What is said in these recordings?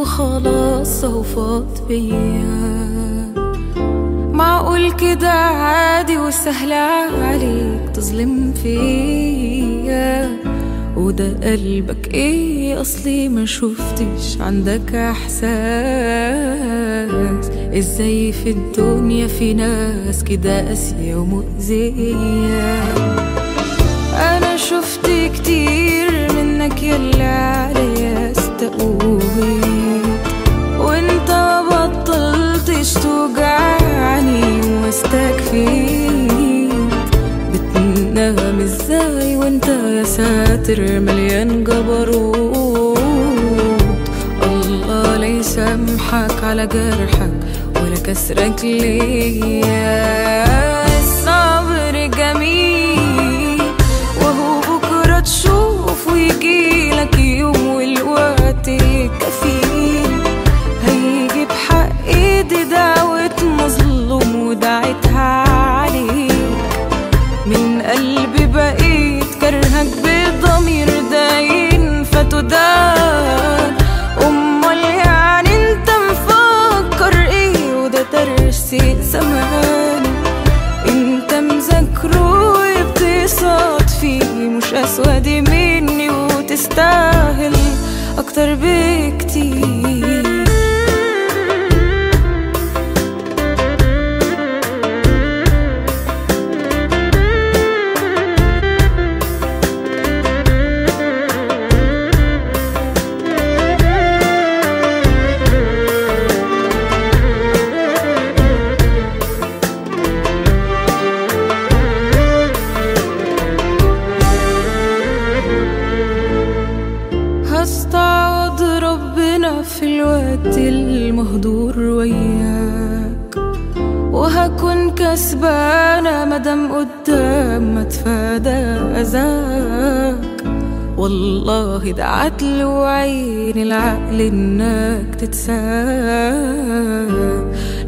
وخلاص اهو فاض بيا. معقول كده عادي وسهل عليك تظلم فيا؟ وده قلبك ايه؟ اصلي ما شفتش عندك احساس. ازاي في الدنيا في ناس كده قاسية ومؤذية؟ انا شفت كتير منك ياللي عليا استقويت، وانت بطلتش توجعني واستكفيت. بتنام ازاي وانت يا ساتر مليان جبروت؟ الله لا يسامحك على جرحك ولا كسرك ليا. الصبر جميل وهو بكرة تشوف ويجيلك يوم والوقت كفيل. هيجي بحق ايدي دعوة مظلوم ودعيتها عليك. من قلبي بقيت كرهك بضمير داين فتدان. امال يعني انت مفكر ايه؟ وده ترسي زمان انت مذاكره وبتصاد فيه. مش اسود مني وتستاهل اكتر بكتير. هستعوض ربنا في الوقت المهدور وياك، وهكون كسبانة مدام قدام ما تفادى أذاك. والله ده عدل وعين العقل إنك تتساب.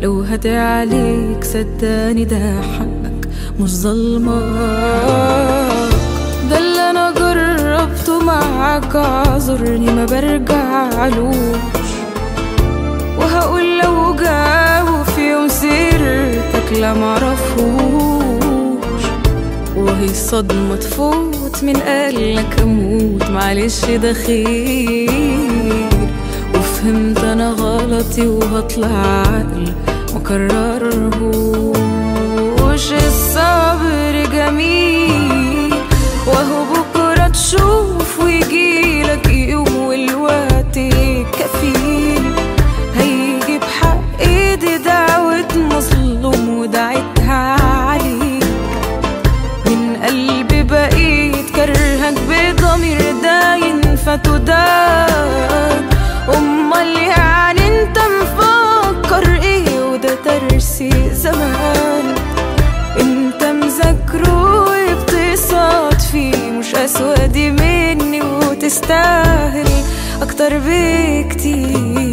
لو هدي عليك صدقني ده حقك مش ظلمك. ده اللي أنا جربته معاك اعذرني ما برجعلوش. وهقول لو جاوا في يوم سيرتك لا معرفوش. وهي صدمة تفوت من قالك اموت معلش ده خير. وفهمت انا غلطي وهطلع عقل مكررهوش. الصبر جميل وهو بكرة تشوف ويجيلك يوم والوقت كفيل. هيجي بحق ايدي دعوة مظلوم ودعيتها عليك. من قلبي بقيت كرهك بضمير داين فتدان. امال يعني انت مفكر ايه؟ وده ترسي زمان انت مذاكره وبتصاد فيه. مش اسود مني وتستاهل اكتر بكتير.